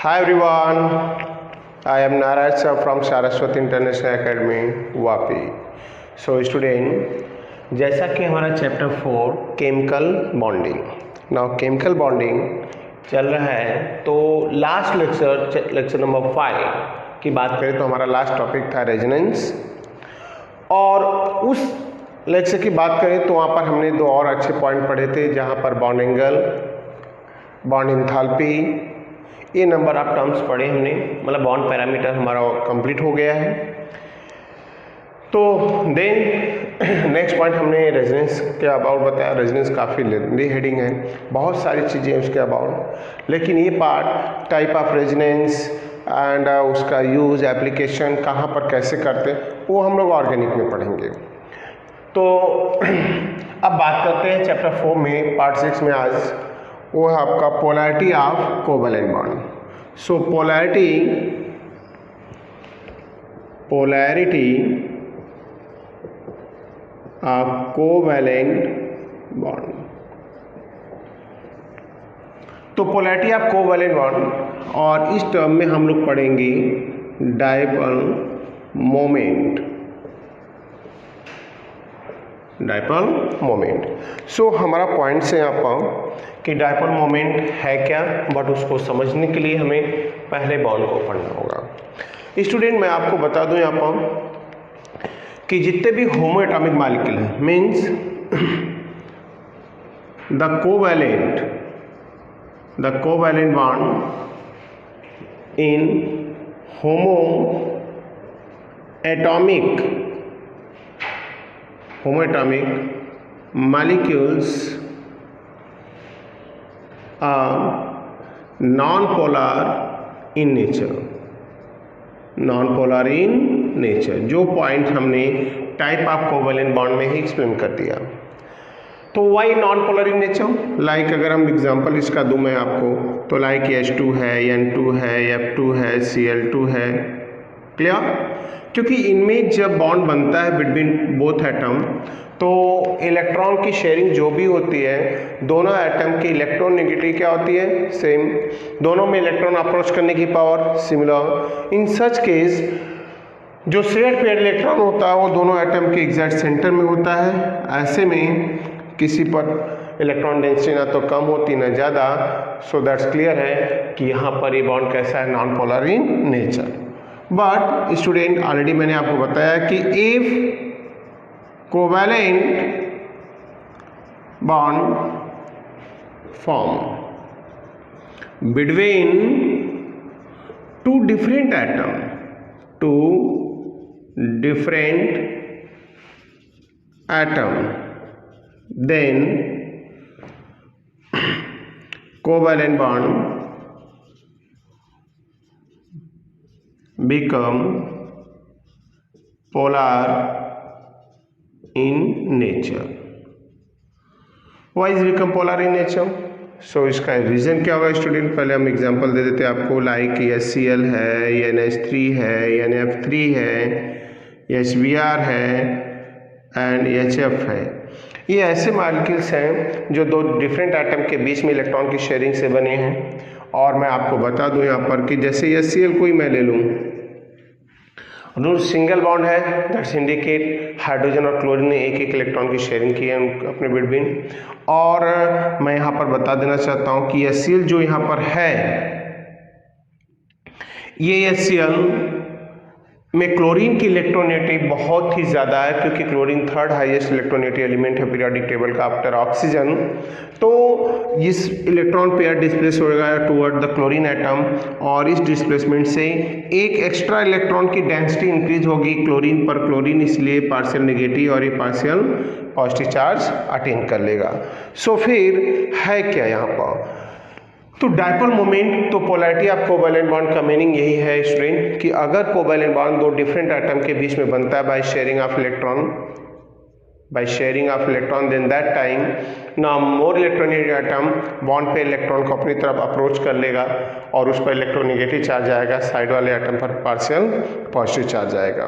Hi everyone, I am Naraj sir from Saraswati International Academy, Vapi. So student, जैसा कि हमारा chapter 4 chemical bonding, now chemical bonding चल रहा है, तो लास्ट लेक्चर नंबर 5 की बात करें तो हमारा लास्ट टॉपिक था रेजोनेंस, और उस लेक्चर की बात करें तो वहाँ पर हमने दो और अच्छे पॉइंट पढ़े थे, जहाँ पर बॉन्ड एंगल, बॉन्ड इंथैल्पी, ये नंबर ऑफ टर्म्स पढ़े हमने, मतलब बॉन्ड पैरामीटर हमारा कंप्लीट हो गया है. तो देन नेक्स्ट पॉइंट हमने रेजोनेंस के अबाउट बताया. रेजोनेंस काफ़ी लेंदी हेडिंग है, बहुत सारी चीज़ें उसके अबाउट, लेकिन ये part type of resonance and उसका यूज़ एप्लीकेशन कहाँ पर कैसे करते वो हम लोग ऑर्गेनिक में पढ़ेंगे. तो अब बात करते हैं चैप्टर 4 में, पार्ट 6 में. आज वो है आपका polarity of covalent bond. So polarity of covalent bond. तो पोलैरिटी ऑफ कोवैलेंट बॉन्ड, और इस टर्म में हम लोग पढ़ेंगे डायपोल मोमेंट. सो हमारा पॉइंट से यहाँ पर कि डायपोल मोमेंट है क्या, बट उसको समझने के लिए हमें पहले बॉन्ड को पढ़ना होगा. स्टूडेंट, मैं आपको बता दूं यहाँ पर कि जितने भी होमो एटॉमिक मॉलिक्यूल हैं, means the covalent bond in homoatomic molecules are non-polar in nature. जो पॉइंट हमने टाइप ऑफ कोवैलेंट बॉन्ड में ही एक्सप्लेन कर दिया. तो why non polar in nature? Like अगर हम एग्जांपल इसका दूं मैं आपको, तो लाइक H2 है, N2 है, F2 है, Cl2 है. क्लियर? क्योंकि इनमें जब बॉन्ड बनता है बिटवीन बोथ एटम, तो इलेक्ट्रॉन की शेयरिंग जो भी होती है, दोनों एटम की इलेक्ट्रॉन नेगेटिव क्या होती है, सेम. दोनों में इलेक्ट्रॉन अप्रोच करने की पावर सिमिलर. इन सच केस जो शेयर्ड पेयर इलेक्ट्रॉन होता है वो दोनों एटम के एग्जैक्ट सेंटर में होता है. ऐसे में किसी पर इलेक्ट्रॉन डेंसिटी ना तो कम होती ना ज़्यादा. सो दैट्स क्लियर है कि यहाँ पर ये बॉन्ड कैसा है, non polar in nature. But student, already मैंने आपको बताया कि if covalent bond form between two different atom, then covalent bond become polar in nature. Why is become polar in nature? So इसका रीज़न क्या होगा student? पहले हम example दे देते हैं आपको. लाइक HCl है, NH3 है, NF3 है, HBr है एंड HF है. ये ऐसे मॉलिक्यूल्स हैं जो दो डिफरेंट एटम के बीच में इलेक्ट्रॉन की शेयरिंग से बने हैं. और मैं आपको बता दूं यहाँ पर कि जैसे HCl कोई मैं ले लूँ, रूट सिंगल बॉन्ड है, दैट्स इंडिकेट हाइड्रोजन और क्लोरीन ने एक एक इलेक्ट्रॉन की शेयरिंग की है अपने बिटवीन. और मैं यहाँ पर बता देना चाहता हूँ कि HCl जो यहाँ पर है, ये HCl में क्लोरीन की इलेक्ट्रोनेगेटिव बहुत ही ज़्यादा है, क्योंकि chlorine third highest electronegative element है पीरियोडिक टेबल का आफ्टर ऑक्सीजन. तो इस इलेक्ट्रॉन पेयर डिस्प्लेस होगा टुवर्ड द क्लोरीन एटम, और इस डिस्प्लेसमेंट से एक एक्स्ट्रा इलेक्ट्रॉन की डेंसिटी इंक्रीज होगी क्लोरीन पर. क्लोरीन इसलिए पार्शियल नेगेटिव और ये पार्शियल पॉजिटिव चार्ज अटेन कर लेगा. सो फिर है क्या यहाँ पर? तो डायपोल मोमेंट, तो पोलैरिटी ऑफ कोवैलेंट बॉन्ड का मीनिंग यही है स्टूडेंट कि अगर कोवैलेंट बॉन्ड दो डिफरेंट एटम के बीच में बनता है by sharing of electron, then that time now more electronegative atom bond पे इलेक्ट्रॉन को अपनी तरफ अप्रोच कर लेगा और उस पर इलेक्ट्रोनेगेटिव चार्ज आएगा, साइड वाले एटम पर पार्शियल पॉजिटिव चार्ज आएगा.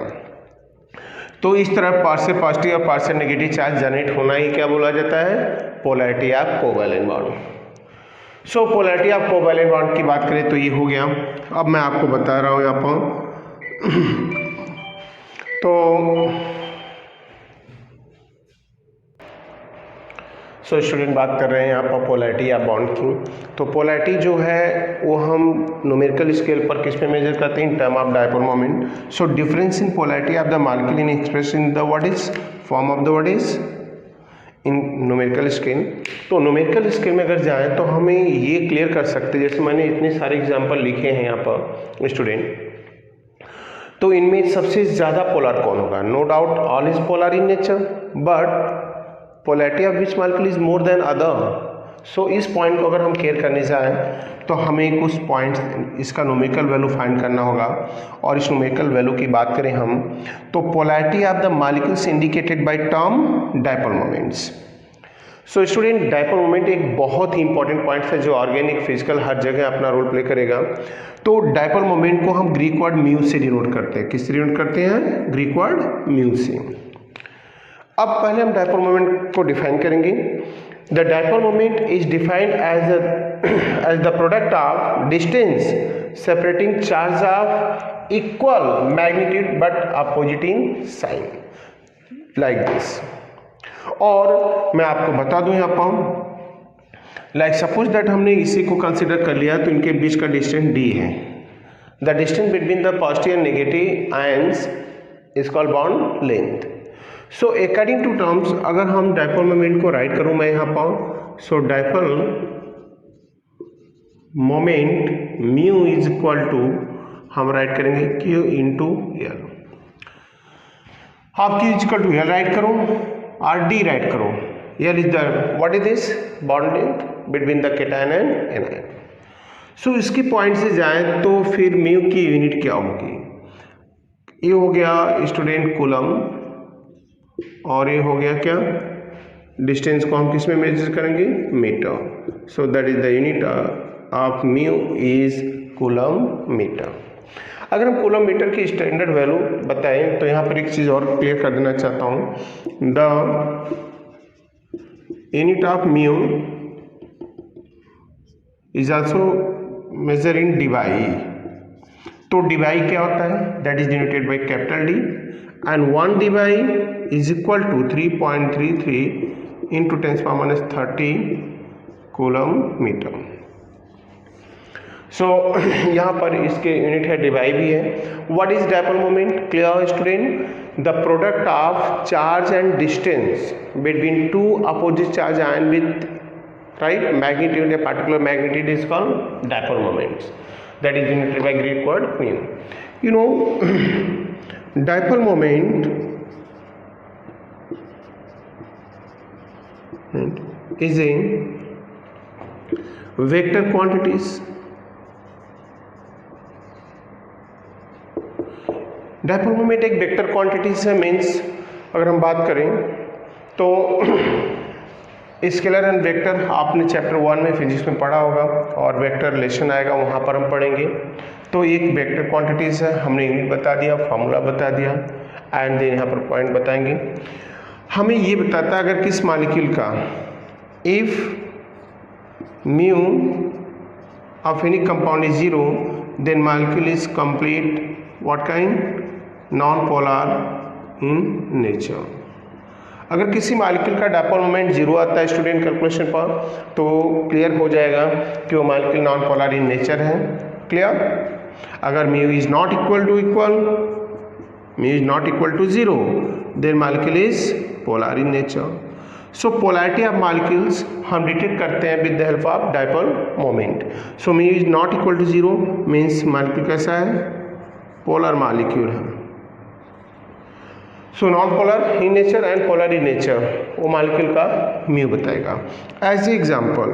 तो इस तरह पार्शियल पॉजिटिव और पार्शियल नेगेटिव चार्ज जनरेट होना ही क्या बोला जाता है? Polarity of covalent bond. So polarity of covalent bond की बात करें तो ये हो गया। अब मैं आपको बता रहा हूँ यहाँ पर तो स्टूडेंट बात कर रहे हैं यहाँ पर पोलैरिटी या बॉन्ड की। तो पोलैरिटी जो है वो हम न्यूमेरिकल स्केल पर किस में मेजर करते हैं, in term of dipole moment. So difference in polarity of the molecule Inn express in the what is form of the what is in numerical scale. तो न्यूमेरिकल स्केल में अगर जाएँ तो हमें ये क्लियर कर सकते हैं, जैसे मैंने इतने सारे एग्जाम्पल लिखे हैं यहाँ पर स्टूडेंट, तो इनमें सबसे ज़्यादा पोलर कौन होगा। No doubt all is polar in nature, but polarity of which molecule is more than other. So इस पॉइंट को अगर हम केयर करने जाएं तो हमें कुछ पॉइंट्स इसका न्यूमेरिकल वैल्यू फाइंड करना होगा। और इस न्यूमेरिकल वैल्यू की बात करें हम तो polarity of the molecules indicated by term dipole moments. So student dipole moment एक बहुत ही इंपॉर्टेंट पॉइंट है जो ऑर्गेनिक फिजिकल हर जगह अपना रोल प्ले करेगा। तो डायपोल मोमेंट को हम ग्रीक वर्ड म्यू से डिनोट करते हैं। किससे डिनोट करते हैं? ग्रीक वर्ड म्यू से। अब पहले हम डायपोल मोमेंट को डिफाइन करेंगे। The dipole moment is defined as the product of distance separating charge of equal magnitude but opposite in sign, like this. और मैं आपको बता दूं यहाँ पर, लाइक सपोज दैट हमने इसी को कंसिडर कर लिया तो इनके बीच का डिस्टेंस d है। The distance between the positive and negative ions is called bond length. So according to terms अगर हम डायपोल मोमेंट को राइट करूं मैं यहाँ पर, so dipole moment mu is equal to हम राइट करेंगे Q इंटू एल। आप Q is equal to L write करो और D राइट करो। L is the what is this bond length between the cation and anion. So इसके point से जाएं तो फिर म्यू की यूनिट क्या होगी? ये हो गया स्टूडेंट कूलम और ये हो गया क्या? डिस्टेंस को हम किस में मेजर करेंगे? Metre. So that is the unit of mu is coulomb metre. अगर हम कूलम मीटर की स्टैंडर्ड वैल्यू बताएं तो यहाँ पर एक चीज़ और क्लियर कर देना चाहता हूँ। The unit of mu is also measure in dBi। तो dBi क्या होता है? That is denoted by capital D and 1 dBi is equal to 3.33 into 10⁻30 coulomb meter. So यहाँ पर इसके यूनिट है dBi भी है। What is dipole moment? Clear student? The product of charge and distance between two opposite charge ion with right magnitude, a particular magnitude is called dipole moments, that is denoted by Greek word mu. You know dipole moment is a vector quantities. Dipole moment एक vector quantities है। Means अगर हम बात करें तो scalar and vector आपने chapter 1 में physics में पढ़ा होगा और वेक्टर रिलेशन आएगा वहाँ पर हम पढ़ेंगे। तो एक वेक्टर क्वांटिटीज़ है, हमने यूनिट बता दिया, फार्मूला बता दिया एंड देन यहाँ पर पॉइंट बताएंगे। हमें ये बताता है अगर किस मॉलिक्यूल का if mu of any compound is 0 then molecule is complete what kind non polar in nature. अगर किसी मॉलिक्यूल का डायपोल मोमेंट 0 आता है स्टूडेंट कैलकुलेशन पर तो क्लियर हो जाएगा कि वो molecule non polar in nature है। क्लियर? अगर mu is not equal to 0 then molecule is polar in nature. So polarity of molecules हम डिटेक्ट करते हैं with the help of dipole moment. So mu is not equal to 0 means molecule कैसा है? Polar molecule है। So non polar in nature and polar in nature वो molecule का mu बताएगा। As example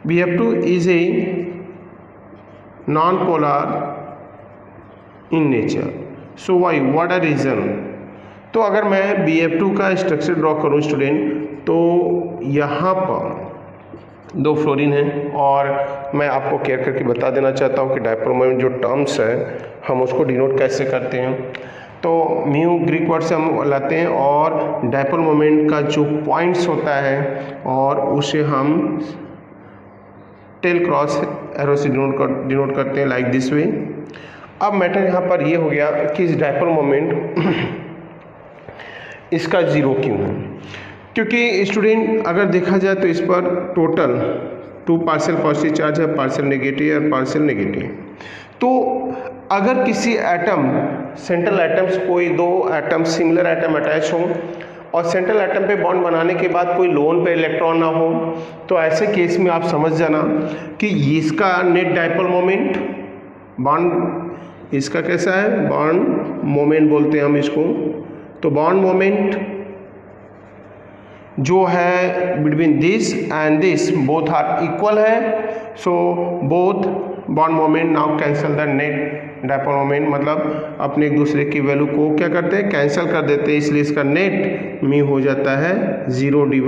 BF2 is a non polar in nature. So why what a reason? तो अगर मैं BF2 का स्ट्रक्चर ड्रॉ करूँ स्टूडेंट तो यहाँ पर 2 फ्लोरीन है और मैं आपको केयर करके बता देना चाहता हूँ कि डायपोल मोमेंट जो टर्म्स है हम उसको डिनोट कैसे करते हैं। तो म्यू ग्रीक वर्ड से हम लाते हैं और डायपोल मोमेंट का जो पॉइंट्स होता है और उसे हम टेल क्रॉस एरो से डिनोट करते हैं लाइक दिस वे। अब मैटर यहाँ पर ये हो गया कि इस डायपोल मोमेंट इसका ज़ीरो क्यों है, क्योंकि स्टूडेंट अगर देखा जाए तो इस पर टोटल 2 पार्शियल पॉजिटिव चार्ज है, पार्शियल नेगेटिव और पार्शियल नेगेटिव। तो अगर किसी एटम सेंट्रल एटम्स कोई 2 एटम सिमिलर एटम अटैच हो और सेंट्रल एटम पे बॉन्ड बनाने के बाद कोई लोन पे इलेक्ट्रॉन ना हो, तो ऐसे केस में आप समझ जाना कि इसका नेट डायपोल मोमेंट बॉन्ड इसका कैसा है, बॉन्ड मोमेंट बोलते हैं हम इसको। तो बॉन्ड मोमेंट जो है between this and this both are equal है, so both bond moment now cancel the net dipole moment, मतलब अपने एक दूसरे की वैल्यू को क्या करते हैं, कैंसिल कर देते हैं, इसलिए इसका नेट में हो जाता है 0 dy।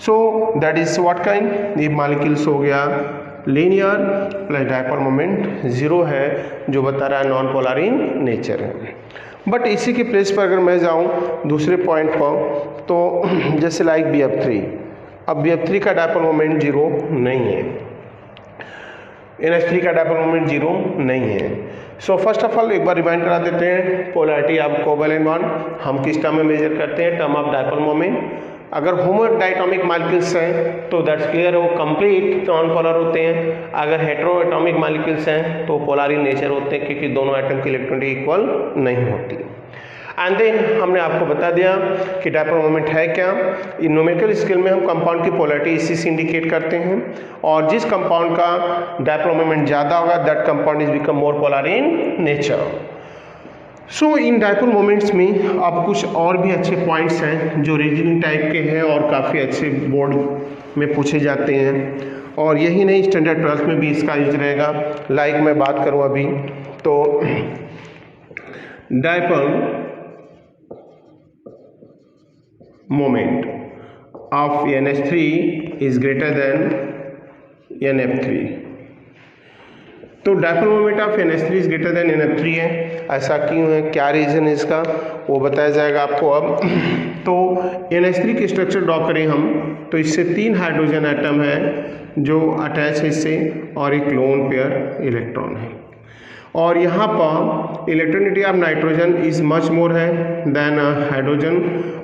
So that is what kind, ये मॉलिक्यूल्स हो गया लीनियर प्लस डायपोल मोमेंट 0 है, जो बता रहा है नॉन पोलर इन नेचर है। बट इसी के प्लेस पर अगर मैं जाऊं दूसरे पॉइंट पर, तो जैसे लाइक BF3, अब BF3 का डायपोल मोमेंट 0 नहीं है, NH3 का डायपोल मोमेंट 0 नहीं है। सो फर्स्ट ऑफ ऑल एक बार रिमाइंड करा देते हैं पोलैरिटी ऑफ कोवैलेंट बॉन्ड हम किस टर्म में मेजर करते हैं, टर्म ऑफ डायपोल मोमेंट। अगर होमो डायटोमिक मॉलिक्यूल्स हैं तो दैट्स क्लियर है, वो कंप्लीट नॉन पोलर होते हैं। अगर हेटेरो एटॉमिक मॉलिक्यूल्स हैं तो पोलर इन नेचर होते हैं, क्योंकि दोनों एटम की इलेक्ट्रॉनिटी इक्वल नहीं होती। एंड देन हमने आपको बता दिया कि डायपोल मोमेंट है क्या। इन न्यूमेरिकल स्केल में हम कंपाउंड की पोलैरिटी इसी से इंडिकेट करते हैं, और जिस कंपाउंड का डायपोल मोमेंट ज़्यादा होगा that compound is become more polar in nature. So in dipole moments में अब कुछ और भी अच्छे पॉइंट्स हैं जो रीजनिंग टाइप के हैं और काफ़ी अच्छे बोर्ड में पूछे जाते हैं, और यही नहीं स्टैंडर्ड 12th में भी इसका यूज रहेगा। लाइक मैं बात करूं अभी तो dipole moment of NH3 is greater then NF3। तो dipole moment of NH3 is greater then NF3 है। ऐसा क्यों है, क्या रीज़न है इसका, वो बताया जाएगा आपको अब। तो NH3 की स्ट्रक्चर ड्रॉ करें हम, तो इससे 3 हाइड्रोजन एटम है जो अटैच है इससे, और एक लोन पेयर इलेक्ट्रॉन है। और यहाँ पर electronity of nitrogen is much more है देन हाइड्रोजन,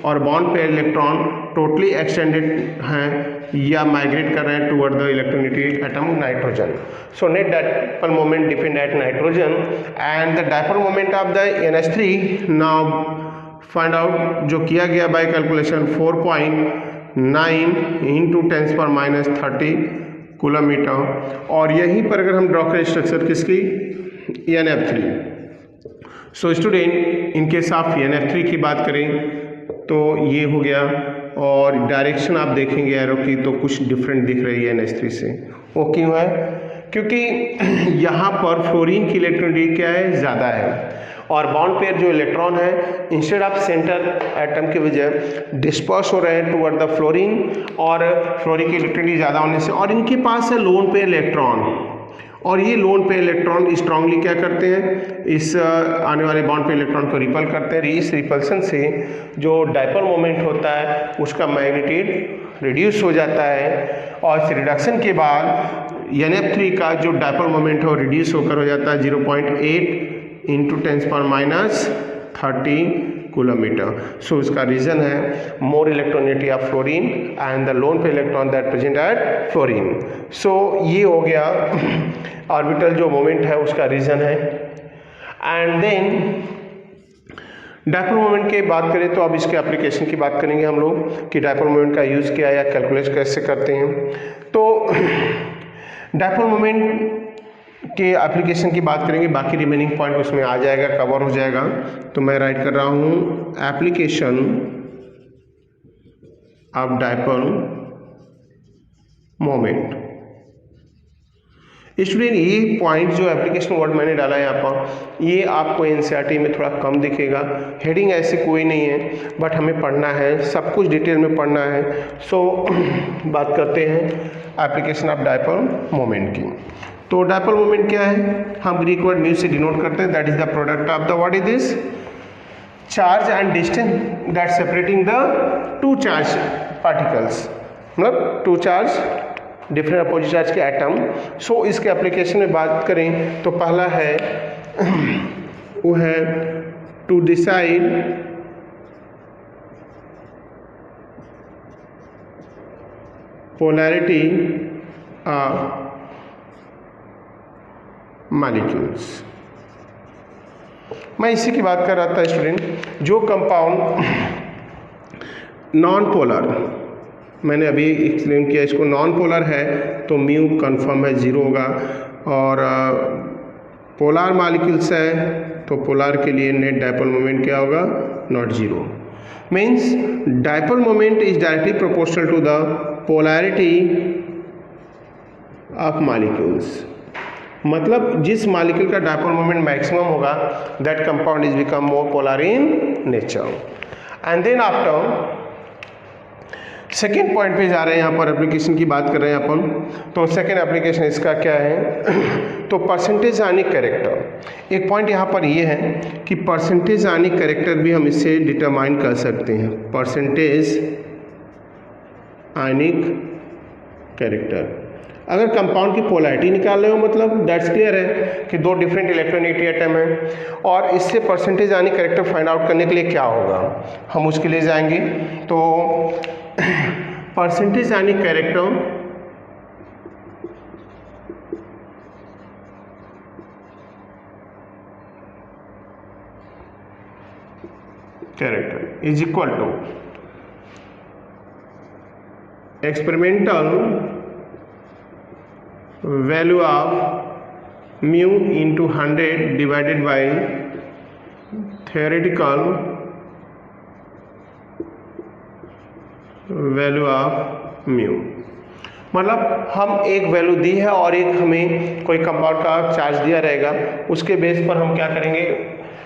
और bond pair electron totally extended हैं या माइग्रेट कर रहे हैं toward the electronity atom nitrogen. So net dipole moment depend at nitrogen and the dipole moment of the NH3 now find out, जो किया गया बाय कैलकुलेशन 4.9 × 10⁻³ कूलमीटर। और यहीं पर अगर हम ड्रॉ करें स्ट्रक्चर किसकी, NF3। So student in case of NF3 की बात करें तो ये हो गया, और डायरेक्शन आप देखेंगे एरो की तो कुछ डिफरेंट दिख रही है NH3 से। वो क्यों है, क्योंकि यहाँ पर फ्लोरीन की इलेक्ट्रॉनिटी क्या है, ज़्यादा है, और बॉन्ड पेयर जो इलेक्ट्रॉन है इंस्टेड ऑफ सेंटर एटम के बजाय डिस्पर्स हो रहे हैं टुवर्ड द फ्लोरीन, और फ्लोरीन की इलेक्ट्रॉनिटी ज़्यादा होने से, और इनके पास है लोन पेयर इलेक्ट्रॉन, और ये लोन पे इलेक्ट्रॉन स्ट्रांगली क्या करते हैं, इस आने वाले बॉन्ड पे इलेक्ट्रॉन को रिपल करते हैं। इस रिपल्सन से जो डायपोल मोमेंट होता है उसका मैग्नीट्यूड रिड्यूस हो जाता है, और इस रिडक्शन के बाद NF3 का जो डायपोल मोमेंट है वो रिड्यूस होकर हो जाता है 0.8 × 10⁻³ कूलमीटर। सो इसका रीज़न है more electronegativity of fluorine and the lone pair electron that present at fluorine. So ये हो गया ऑर्बिटल जो मोमेंट है उसका रीज़न है। एंड देन डायपोल मोमेंट की बात करें तो अब इसके एप्लीकेशन की बात करेंगे हम लोग कि डायपोल मोमेंट का यूज़ किया या कैलकुलेट कैसे करते हैं। तो डायपोल मोमेंट के एप्लीकेशन की बात करेंगे, बाकी रिमेनिंग पॉइंट उसमें आ जाएगा, कवर हो जाएगा। तो मैं राइट कर रहा हूँ application of dipole moment. Student ये पॉइंट जो एप्लीकेशन वर्ड मैंने डाला है यहाँ पर, ये आपको NCERT में थोड़ा कम दिखेगा, हेडिंग ऐसे कोई नहीं है, बट हमें पढ़ना है, सब कुछ डिटेल में पढ़ना है। सो बात करते हैं एप्लीकेशन ऑफ डायपोल मोमेंट की। तो डायपोल मोमेंट क्या है, हम ग्रीक वर्ड म्यू से डिनोट करते हैं, that is the product of the what is this charge and distance that separating the two charge particles, मतलब two charge different opposite charge के एटम। सो इसके application में बात करें तो पहला है वो है to decide polarity of molecules. मैं इसी की बात कर रहा था स्टूडेंट, जो कंपाउंड नॉन पोलर, मैंने अभी एक्सप्लेन किया इसको, नॉन पोलर है तो म्यू कन्फर्म है 0 होगा, और पोलर मॉलिक्यूल्स है तो पोलर के लिए नेट डायपोल मोमेंट क्या होगा, not 0। Means dipole moment is directly proportional to the polarity of molecules. मतलब जिस मॉलिक्यूल का डायपोल मोमेंट मैक्सिमम होगा that compound is become more polar in nature. And then after second point पे जा रहे हैं, यहाँ पर एप्लीकेशन की बात कर रहे हैं अपन। तो सेकेंड एप्लीकेशन इसका क्या है तो परसेंटेज आयनिक कैरेक्टर। एक पॉइंट यहाँ पर ये है कि परसेंटेज आयनिक कैरेक्टर भी हम इससे डिटरमाइन कर सकते हैं। परसेंटेज आयनिक कैरेक्टर, अगर कंपाउंड की पोलैरिटी निकाल रहे हो मतलब दैट्स क्लियर है कि दो डिफरेंट इलेक्ट्रोनेगेटिव एटम है, और इससे percentage ionic character find out करने के लिए क्या होगा, हम उसके लिए जाएंगे। तो percentage ionic character is equal to experimental value of mu into 100 divided by theoretical value of mu. मतलब हम एक वैल्यू दी है और एक हमें कोई कंपाउंड का चार्ज दिया रहेगा, उसके बेस पर हम क्या करेंगे,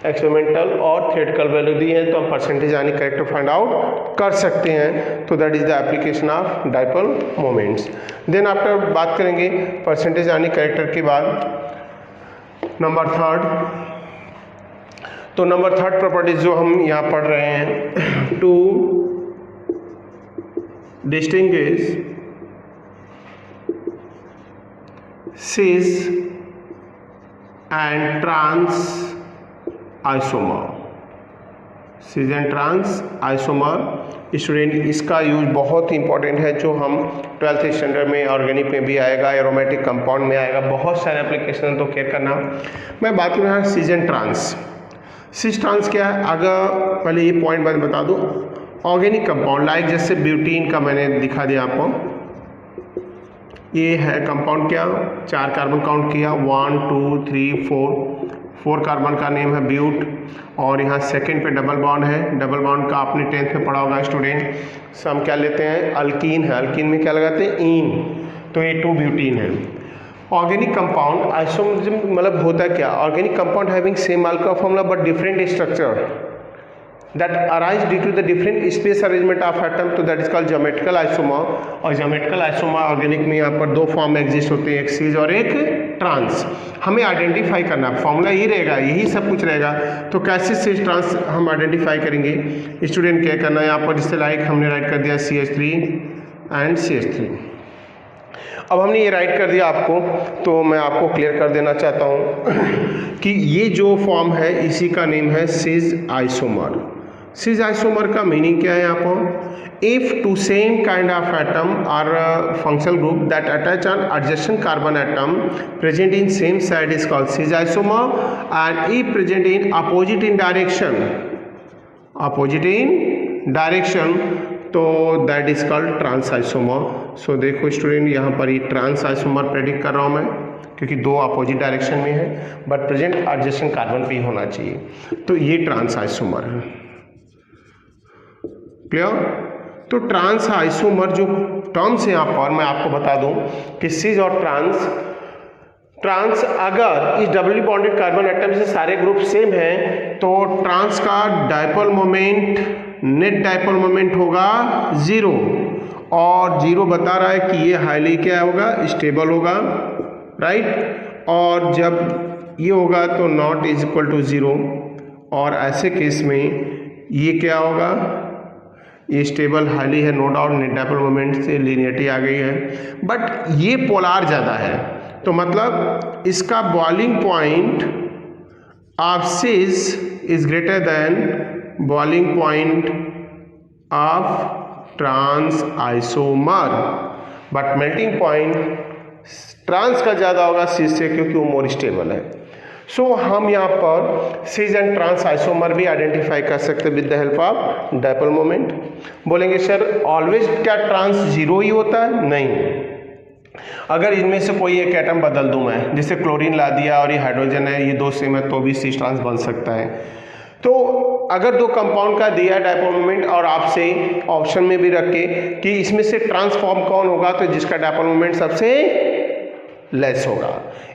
एक्सपेरिमेंटल और थ्योरेटिकल वैल्यू दी है तो हम percentage ionic character find out कर सकते हैं। तो that is the application of dipole moments. Then after बात करेंगे परसेंटेज आयनिक कैरेक्टर के बाद नंबर थर्ड। तो नंबर थर्ड प्रॉपर्टीज जो हम यहाँ पढ़ रहे हैं, to distinguish cis and trans isomer. Cis and trans isomer student, इसका यूज बहुत ही इंपॉर्टेंट है, जो हम 12th स्टैंडर्ड में ऑर्गेनिक में भी आएगा, एरोमेटिक कंपाउंड में आएगा, बहुत सारे एप्लीकेशन तो केयर करना। मैं बात कर रहा हूँ सिस एंड ट्रांस। सिस ट्रांस क्या है, अगर पहले ये पॉइंट मैं बता दूँ, ऑर्गेनिक कंपाउंड लाइक जैसे ब्यूटीन का मैंने दिखा दिया आपको, ये है कंपाउंड क्या, 4 कार्बन काउंट किया, 1 2 3 4 कार्बन का नेम है ब्यूट, और यहाँ सेकंड पे डबल बॉन्ड है। डबल बॉन्ड का आपने 10th में पढ़ा होगा स्टूडेंट। सो हम क्या लेते हैं, अल्कीन है, अल्कीन में क्या लगाते हैं, इन, तो ये 2 ब्यूटीन है। ऑर्गेनिक कंपाउंड आइसोमरिज्म मतलब होता क्या, organic compound having same molecular formula but different structure that arise due to the different space arrangement of atom, तो that is called geometrical isomer। और geometrical isomer ऑर्गेनिक में यहाँ पर 2 form exist होते हैं, एक सिस और एक ट्रांस। हमें आइडेंटिफाई करना, फॉर्मूला ही रहेगा, यही सब कुछ रहेगा। तो कैसे सिस ट्रांस हम आइडेंटिफाई करेंगे स्टूडेंट, क्या करना है यहाँ पर, जिससे लाइक हमने राइट कर दिया CH3 एंड CH3। अब हमने ये राइट कर दिया आपको, तो मैं आपको क्लियर कर देना चाहता हूँ कि ये जो फॉर्म है इसी का नेम है सिस आइसोमर। सिस आइसोमर का मीनिंग क्या है यहाँ पर, if two same kind of atom और functional group that attach on adjacent carbon atom present in same side is called cis isomer, and if present in opposite in direction तो that is called trans isomer. So देखो student, यहाँ पर ये trans isomer predict कर रहा हूँ मैं, क्योंकि 2 अपोजिट डायरेक्शन में है बट प्रेजेंट एडजेसेंट कार्बन पे ही होना चाहिए, तो ये ट्रांस आइसोमर है। क्लियर? तो ट्रांस आइसोमर जो टर्म्स है यहाँ पर मैं आपको बता दूं कि सिस और ट्रांस अगर इस डबली बॉन्डेड कार्बन एटम से सारे ग्रुप सेम हैं तो ट्रांस का dipole moment, net dipole moment होगा 0, और 0 बता रहा है कि ये हाईली क्या होगा, स्टेबल होगा, राइट। और जब ये होगा तो नॉट इज इक्वल टू 0, और ऐसे केस में ये क्या होगा, ये स्टेबल हाईली है, no doubt, net dipole moment से लीनियरिटी आ गई है, बट ये पोलार ज़्यादा है, तो मतलब इसका boiling point of cis is greater than boiling point of trans isomer, but melting point trans का ज़्यादा होगा सिस से, क्योंकि वो मोर स्टेबल है। सो हम यहाँ पर सिस एंड ट्रांस आइसोमर भी आइडेंटिफाई कर सकते हैं with the help of dipole moment. बोलेंगे सर ऑलवेज क्या ट्रांस जीरो ही होता है? नहीं, अगर इनमें से कोई एक एटम बदल दूं मैं, जैसे क्लोरीन ला दिया और ये हाइड्रोजन है, ये दो सेम है, तो भी सिस ट्रांस बन सकता है। तो अगर दो कंपाउंड का दिया डायपोल मोमेंट और आपसे ऑप्शन में भी रखे कि इसमें से ट्रांसफॉर्म कौन होगा, तो जिसका डायपोल मोमेंट सबसे लेस होगा।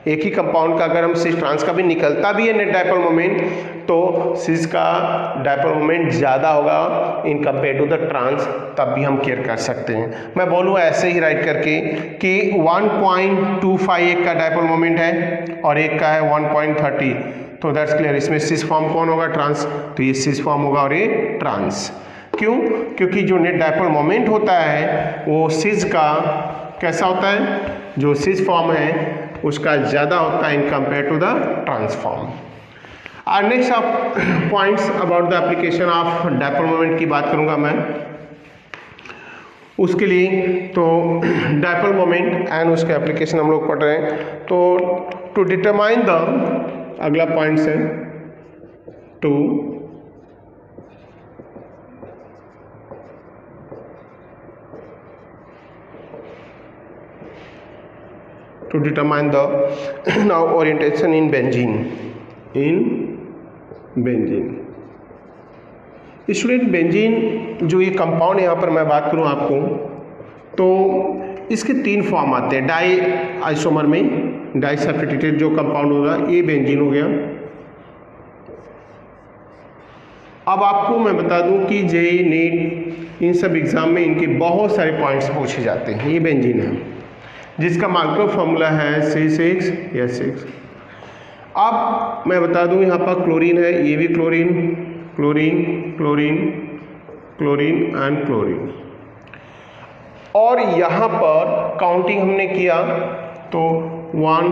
एक ही कंपाउंड का अगर हम सिस ट्रांस का भी निकलता भी है नेट डायपोल मोमेंट, तो सिस का डायपोल मोमेंट ज़्यादा होगा in compare to the trans, तब भी हम केयर कर सकते हैं। मैं बोलूँ ऐसे ही राइट करके कि 1.25 एक का डायपोल मोमेंट है और एक का है 1.30, तो दैट्स क्लियर, इसमें सिस फॉर्म कौन होगा? ट्रांस, तो ये सिस फॉर्म होगा और ये ट्रांस। क्यों? क्योंकि जो नेट डायपोल मोमेंट होता है वो सिस का कैसा होता है, जो सिस फॉर्म है उसका ज़्यादा होता है in compare to the transform. और नेक्स्ट आप points about the application of dipole moment की बात करूंगा मैं उसके लिए। तो डायपोल मोमेंट एंड उसके एप्लीकेशन हम लोग पढ़ रहे हैं। तो टू डिटरमाइन द, अगला पॉइंट है to determine the now orientation in benzene, student benzene जो ये कंपाउंड यहाँ पर मैं बात करूँ आपको, तो इसके तीन फॉर्म आते हैं डाई आइसोमर में। डाई सब्स्टिट्यूटेड जो कंपाउंड होगा ये बेंजीन हो गया। अब आपको मैं बता दूं कि जेईई नीट इन सब एग्जाम में इनके बहुत सारे पॉइंट्स पूछे जाते हैं। ये बेंजीन है जिसका मार्कर फॉर्मूला है C6H6। अब मैं बता दूं यहाँ पर क्लोरीन है, ये भी chlorine, chlorine, chlorine, chlorine and chlorine. और यहाँ पर काउंटिंग हमने किया तो 1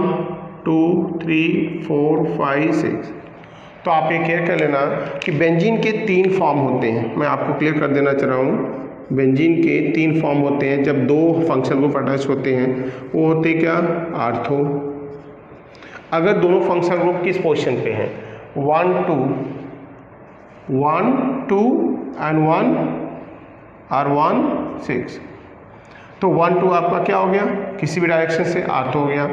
2 3 4 5 6। तो आप ये क्लियर कर लेना कि बेंजीन के तीन फॉर्म होते हैं। मैं आपको क्लियर कर देना चाह रहा हूँ, बेंजीन के तीन फॉर्म होते हैं जब दो फंक्शन ग्रुप अटैच होते हैं। वो होते क्या? आर्थो। अगर दोनों फंक्शन ग्रुप किस पोजीशन पे हैं, 1 2 एंड 1 और 1 6, तो 1 2 आपका क्या हो गया? किसी भी डायरेक्शन से आर्थो हो गया।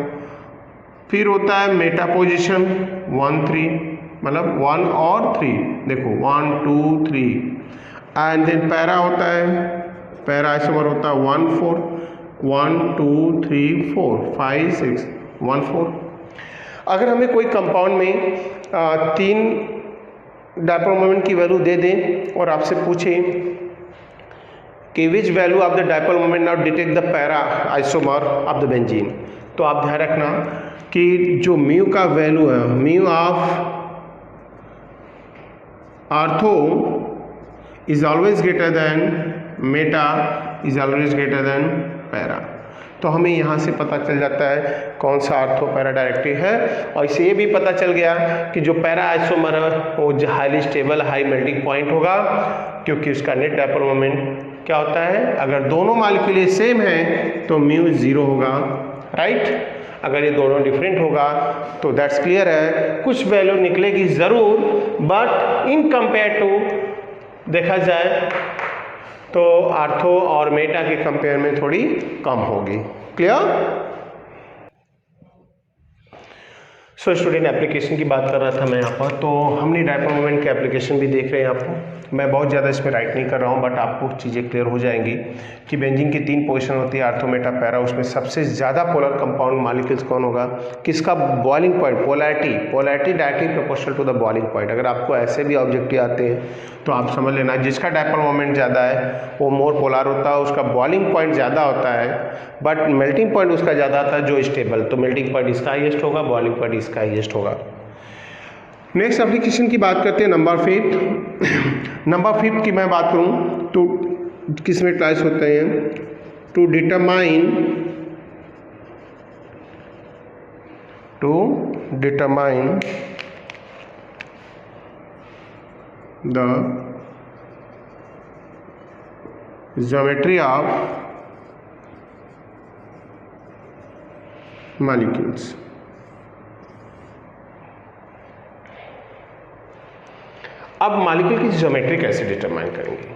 फिर होता है मेटा पोजिशन 1 3, मतलब 1 और 3, देखो 1 2 3। एंड देन पैरा होता है, पैरा आइसोमर होता है 1 4, 1 2 3 4 5 6 1 4। अगर हमें कोई कंपाउंड में तीन डायपोल मोमेंट की वैल्यू दे दें और आपसे पूछे कि which value of the dipole moment now detect the para isomer of the benzene, तो आप ध्यान रखना कि जो म्यू का वैल्यू है, mu of ortho is always greater than meta is always greater than para। तो हमें यहाँ से पता चल जाता है कौन सा आर्थो पैरा डायरेक्टिव है। और इससे ये भी पता चल गया कि जो पैरा आइसोमर है वो highly stable high melting point होगा, क्योंकि उसका नेट डायपोल मोमेंट क्या होता है, अगर दोनों मॉलिक्यूल सेम हैं तो म्यू 0 होगा, राइट। अगर ये दोनों डिफरेंट होगा तो दैट्स क्लियर है, कुछ वैल्यू निकलेगी ज़रूर, बट इन कंपेयर टू देखा जाए तो आर्थो और मेटा के कंपेयर में थोड़ी कम होगी। क्लियर? सो स्टूडेंट एप्लीकेशन की बात कर रहा था मैं यहाँ पर, तो हमने डायपोल मोमेंट के एप्लीकेशन भी देख रहे हैं आपको। मैं बहुत ज़्यादा इसमें राइट नहीं कर रहा हूँ, बट आपको चीज़ें क्लियर हो जाएंगी कि बेंजीन की तीन पोजीशन होती है, आर्थो मेटा पैरा। उसमें सबसे ज़्यादा पोलर कंपाउंड मॉलिक्यूल्स कौन होगा, किसका boiling point, polarity directly proportional to the boiling point. अगर आपको ऐसे भी ऑब्जेक्टिव आते हैं तो आप समझ लेना जिसका डायपोल मोमेंट ज़्यादा है वो मोर पोलर होता है, उसका बॉइलिंग पॉइंट ज़्यादा होता है, बट मेल्टिंग पॉइंट उसका ज़्यादा आता है जो स्टेबल। तो मेल्टिंग पॉइंट इसका हाईएस्ट होगा, बॉइलिंग पॉइंट इसका हाईएस्ट होगा। नेक्स्ट एप्लीकेशन की बात करते हैं नंबर फिफ्थ। नंबर फिफ्थ की मैं बात करूँ तो किस में क्लास होते हैं, to determine the geometry of molecules। अब मॉलिक्यूल की ज्योमेट्री कैसे डिटरमाइन करेंगे।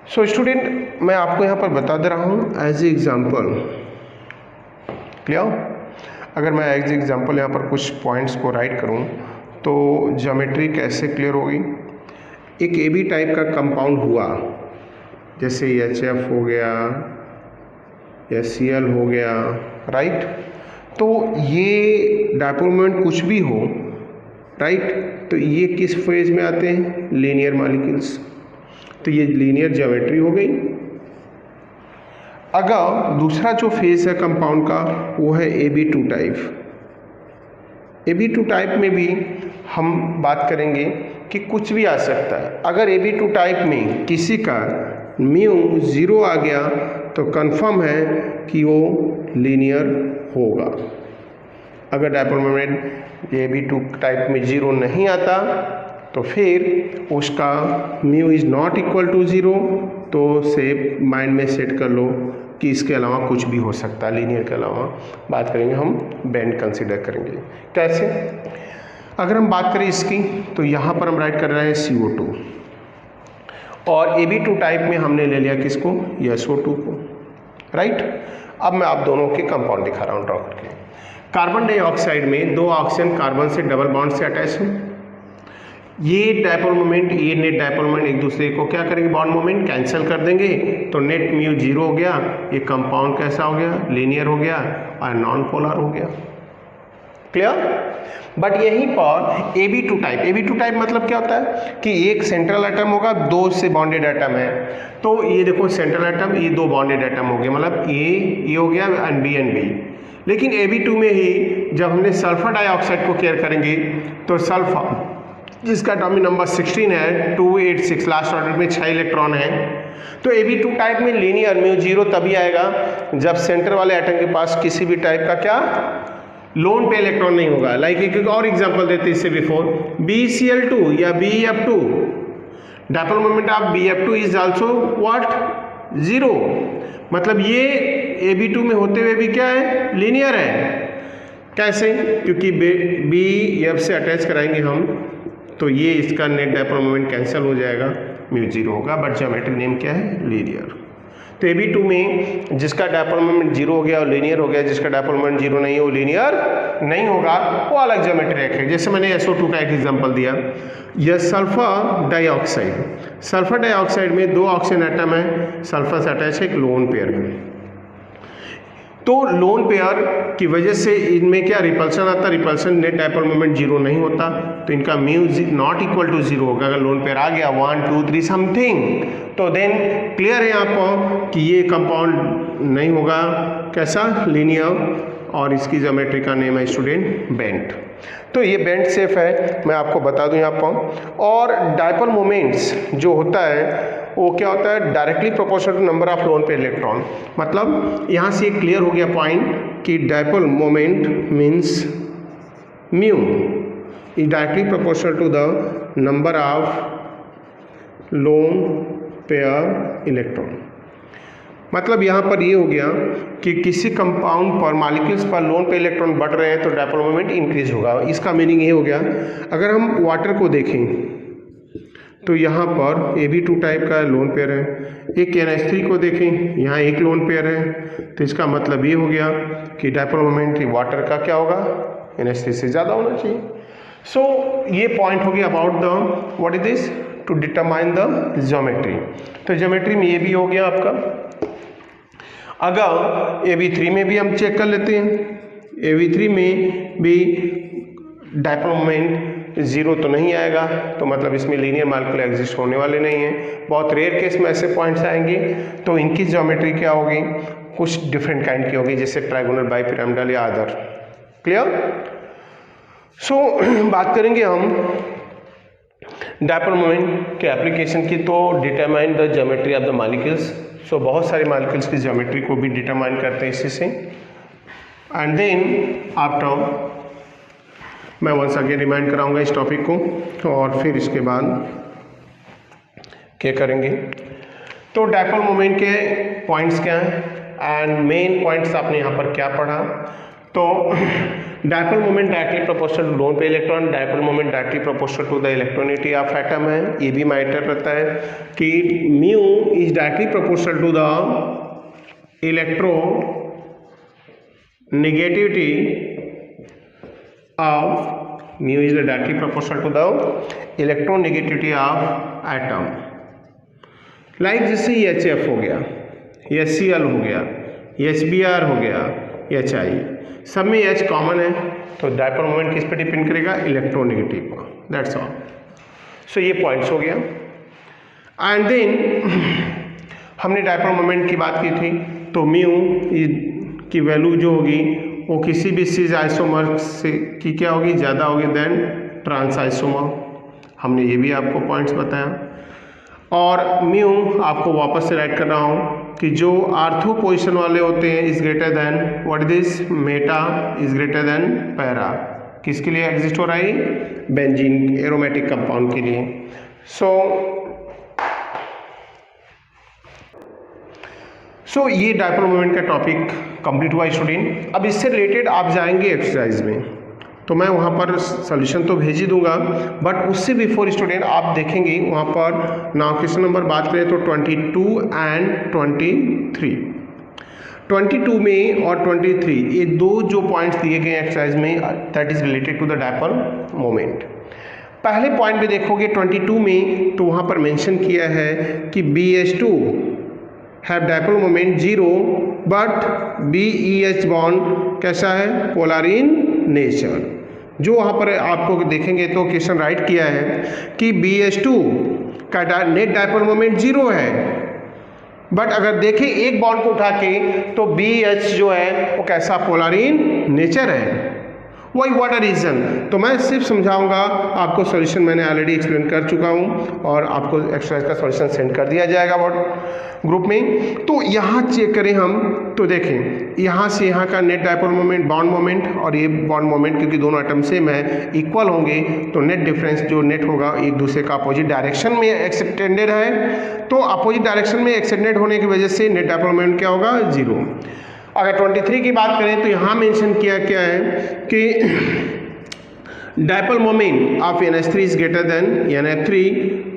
सो स्टूडेंट, मैं आपको यहाँ पर बता दे रहा हूँ एज ए एग्जाम्पल। क्लियर? अगर मैं एज एग्जाम्पल यहाँ पर कुछ पॉइंट्स को राइट करूँ तो ज्योमेट्री कैसे क्लियर होगी। एक ए बी टाइप का कंपाउंड हुआ, जैसे HF हो गया या Cl हो गया, राइट। तो ये डायपोल मोमेंट कुछ भी हो, राइट, तो ये किस फेज में आते हैं, लीनियर मॉलिक्यूल्स। तो ये लीनियर ज्योमेट्री हो गई। अगर दूसरा जो फेज है कंपाउंड का वो है AB2 टाइप। AB2 टाइप में भी हम बात करेंगे कि कुछ भी आ सकता है। अगर AB2 टाइप में किसी का म्यू 0 आ गया तो कंफर्म है कि वो लीनियर होगा। अगर डायपोल मोमेंट AB2 टाइप में 0 नहीं आता तो फिर उसका mu is not equal to 0, तो से माइंड में सेट कर लो कि इसके अलावा कुछ भी हो सकता है, लीनियर के अलावा। बात करेंगे हम बेंड कंसीडर करेंगे। कैसे? अगर हम बात करें इसकी तो यहाँ पर हम राइट कर रहे हैं CO2 और AB2 टाइप में हमने ले लिया किसको, SO2 को, राइट। अब मैं आप दोनों के कंपाउंड दिखा रहा हूँ ड्रॉ करके। कार्बन डाइऑक्साइड में 2 ऑक्सीजन कार्बन से डबल बॉन्ड से अटैच है। ये डायपोल मोमेंट, ये नेट डायपोल मोमेंट एक दूसरे को क्या करेंगे, बॉन्ड मोमेंट कैंसिल कर देंगे, तो नेट म्यू 0 हो गया। ये कंपाउंड कैसा हो गया, लीनियर हो गया और नॉन पोलर हो गया। क्लियर? बट यहीं पर AB2 टाइप मतलब क्या होता है कि एक सेंट्रल एटम होगा, 2 से बॉन्डेड एटम है। तो ये देखो सेंट्रल एटम, ये 2 बॉन्डेड एटम हो गए, मतलब ये हो गया एंड B। लेकिन AB2 में ही जब हमने सल्फर डाइऑक्साइड को केयर करेंगे तो सल्फर जिसका एटॉमिक नंबर 16 है, 286, लास्ट ऑर्डर में 6 इलेक्ट्रॉन है। तो AB2 टाइप में लीनियर म्यू 0 तभी आएगा जब सेंटर वाले एटम के पास किसी भी टाइप का क्या लोन पे इलेक्ट्रॉन नहीं होगा। लाइक एक और एग्जांपल देते हैं इससे बिफोर, BCl2 या BF2, dipole moment of BF2 is also what, 0। मतलब ये AB2 में होते हुए भी क्या है, लीनियर है। कैसे? क्योंकि BF से अटैच कराएंगे हम तो ये इसका नेट डायपोल मोमेंट कैंसिल हो जाएगा, म्यू 0 होगा, बट ज्योमेट्रिक नेम क्या है, लीनियर। तो AB2 में जिसका डायपोल मोमेंट 0 हो गया और लीनियर हो गया, जिसका डायपोल मोमेंट 0 नहीं है वो लीनियर नहीं होगा, वो अलग ज्योमेट्री रखेगा। जैसे मैंने SO2 का एक एग्जांपल दिया, यह सल्फर डाइऑक्साइड में 2 ऑक्सीजन एटम है, सल्फर से अटैच है, एक लोन पेयर है। तो लोन पेयर की वजह से इनमें क्या रिपल्सन आता है, रिपल्सन नेट डायपोल मोमेंट 0 नहीं होता, तो इनका म्यू नॉट इक्वल टू 0 होगा। अगर लोन पेयर आ गया 1 2 3 समथिंग, तो देन क्लियर है आपको कि ये कंपाउंड नहीं होगा, कैसा, लीनियर, और इसकी ज्योमेट्री का नेम है स्टूडेंट बेंट। तो ये बेंट सेफ है, मैं आपको बता दूं यहाँ पर। और डायपोल मोमेंट्स जो होता है वो क्या होता है, directly proportional to number of lone pair electron. मतलब यहाँ से क्लियर हो गया पॉइंट कि dipole moment means mu is directly proportional to the number of lone pair electron. मतलब यहाँ पर ये हो गया कि किसी कंपाउंड पर मॉलिक्यूल्स पर लोन पे इलेक्ट्रॉन बढ़ रहे हैं तो डायपोल मोमेंट इंक्रीज होगा। इसका मीनिंग ये हो गया। अगर हम वाटर को देखें तो यहाँ पर AB2 टाइप का लोन पेयर है, एक NH3 को देखें यहाँ एक लोन पेयर है, तो इसका मतलब ये हो गया कि डायपोल मोमेंट वाटर का क्या होगा, NH3 से ज़्यादा होना चाहिए। सो ये पॉइंट हो गया about the what is this, to determine the geometry. तो ज्योमेट्री में ये भी हो गया आपका। अगर AB3 में भी हम चेक कर लेते हैं, AB3 में भी डायपोल मोमेंट 0 तो नहीं आएगा, तो मतलब इसमें लीनियर मॉलिक्यूल एग्जिस्ट होने वाले नहीं हैं। बहुत रेयर केस में ऐसे पॉइंट्स आएंगे, तो इनकी ज्योमेट्री क्या होगी, कुछ डिफरेंट काइंड की होगी, जैसे ट्राइगोनल, बाइपिरामिडल या अदर। क्लियर? सो बात करेंगे हम डायपोल मोमेंट के एप्लीकेशन की, तो determine the geometry of the molecules. So बहुत सारे मॉलिक्यूल्स की ज्योमेट्री को भी डिटरमाइन करते हैं इसी से। एंड देन आफ्टर मैं वंस अगेन रिमाइंड कराऊंगा इस टॉपिक को, और फिर इसके बाद क्या करेंगे। तो डायपोल मोमेंट के पॉइंट्स क्या हैं एंड मेन पॉइंट्स आपने यहाँ पर क्या पढ़ा। तो dipole moment directly proportional to lone pair electron, dipole moment directly proportional to the electronegativity of atom है। ये भी मैटर रहता है कि mu is directly proportional to the electronegativity of mu is directly proportional to the electronegativity of atom। Like जैसे HF हो गया, HCl हो गया, HBr हो गया, HI, सब में H कॉमन है, तो डायपोल मोमेंट किस पे डिपेंड करेगा, इलेक्ट्रोनेगेटिव पर। That's all. सो ये पॉइंट्स हो गया। एंड देन हमने डायपोल मोमेंट की बात की थी, तो म्यू की वैल्यू जो होगी वो किसी भी सीज आइसोमर से की क्या होगी, ज़्यादा होगी देन ट्रांस आइसोमर। हमने ये भी आपको पॉइंट्स बताया। और म्यू आपको वापस से राइट कर रहा हूँ कि जो आर्थो पोजिशन वाले होते हैं is greater then what is this, Meta is greater then para. किसके लिए एग्जिस्ट हो रहा है, बेंजीन एरोमेटिक कंपाउंड के लिए। सो ये डायपोल मोमेंट का टॉपिक कंप्लीट हुआ स्टूडेंट। अब इससे रिलेटेड आप जाएंगे एक्सरसाइज में, तो मैं वहाँ पर सॉल्यूशन तो भेज ही दूंगा, बट उससे बिफोर स्टूडेंट आप देखेंगे वहाँ पर नाउ क्वेश्चन नंबर बात करें तो 22 एंड 23। 22 में और 23 ये दो जो पॉइंट्स दिए गए एक्सरसाइज में, that is related to the dipole moment. पहले पॉइंट में देखोगे 22 में, तो वहाँ पर मेंशन किया है कि BH2 have dipole moment 0 but BEH bond कैसा है, पोलर इन नेचर। जो वहाँ पर आपको देखेंगे तो क्वेश्चन राइट किया है कि BH2 का नेट डायपोल मोमेंट 0 है, बट अगर देखें एक बॉन्ड को उठा के तो BH जो है वो कैसा, पोलर इन नेचर है। वही व्हाट रीज़न, तो मैं सिर्फ समझाऊंगा आपको। सॉल्यूशन मैंने ऑलरेडी एक्सप्लेन कर चुका हूं और आपको एक्सरसाइज का सॉल्यूशन सेंड कर दिया जाएगा व्हाट ग्रुप में। तो यहाँ चेक करें हम, तो देखें यहाँ से यहाँ का net dipole moment, bond moment और ये बॉन्ड मोमेंट, क्योंकि दोनों एटम सेम है, इक्वल होंगे, तो नेट डिफरेंस जो नेट होगा एक दूसरे का अपोजिट डायरेक्शन में एक्सटेंडेड है। तो अपोजिट डायरेक्शन में एक्सटेंडेड होने की वजह से नेट डायपोल मोमेंट क्या होगा, 0। अगर 23 की बात करें तो यहाँ मेंशन किया क्या है कि dipole moment of NH3 is greater than NH3,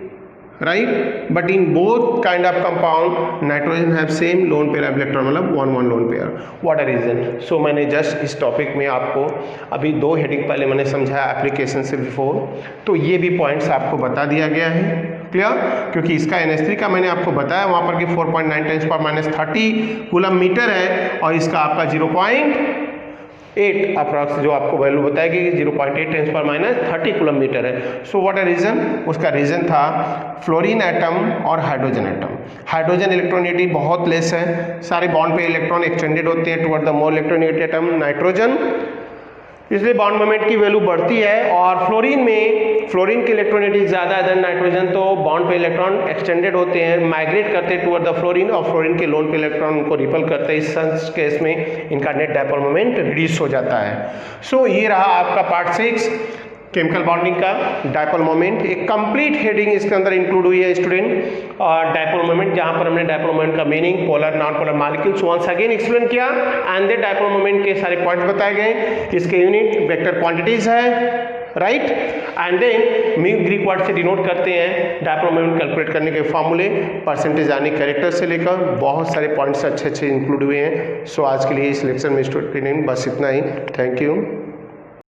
right, but in both kind of compound nitrogen have same lone pair of electron, मतलब 1 lone pair. What are reason. So मैंने जस्ट इस टॉपिक में आपको अभी 2 हेडिंग पहले मैंने समझाया application से बिफोर, तो ये भी पॉइंट्स आपको बता दिया गया है, क्लियर। क्योंकि इसका NH3 का मैंने आपको बताया वहाँ पर कि 4.9 × 10⁻30 कूलम मीटर है, और इसका आपका 0.8 अप्रॉक्स जो आपको वैल्यू बताएगी 0.8 × 10⁻30 कूलम मीटर है। सो व्हाट है रीजन, उसका रीजन था फ्लोरीन एटम और हाइड्रोजन एटम। हाइड्रोजन इलेक्ट्रोनेगेटिव बहुत लेस है, सारे बॉन्ड पे इलेक्ट्रॉन एक्सटेंडेड होते हैं toward the more electronegative atom nitrogen, इसलिए बॉन्ड मोमेंट की वैल्यू बढ़ती है। और फ्लोरीन में फ्लोरीन की इलेक्ट्रोनेगेटिव ज़्यादा है देन नाइट्रोजन, तो बॉन्ड पे इलेक्ट्रॉन एक्सटेंडेड होते हैं, माइग्रेट करते हैं टुवर्ड द फ्लोरीन, और फ्लोरीन के लोन पे इलेक्ट्रॉन उनको रिपल करते हैं। इस केस में इनका नेट डायपोल मोमेंट रिड्यूस हो जाता है। सो ये रहा आपका पार्ट 6 केमिकल बॉन्डिंग का डायपोल मोमेंट। एक कंप्लीट हेडिंग इसके अंदर इंक्लूड हुई है स्टूडेंट, और डायपोल मोमेंट जहां पर हमने डायपोल मोमेंट का meaning, polar non polar molecules once again explain किया, एंड द डायपोल मोमेंट के सारे पॉइंट्स बताए गए। इसके यूनिट वेक्टर क्वांटिटीज है, right, and then mu Greek word से डिनोट करते हैं डायपोल मोमेंट कैलकुलेट करने के फॉर्मूले, परसेंटेज यानी कैरेक्टर से लेकर बहुत सारे पॉइंट्स अच्छे इंक्लूड हुए हैं। सो आज के लिए इस लेक्चर में स्टूडेंट बस इतना ही। Thank you.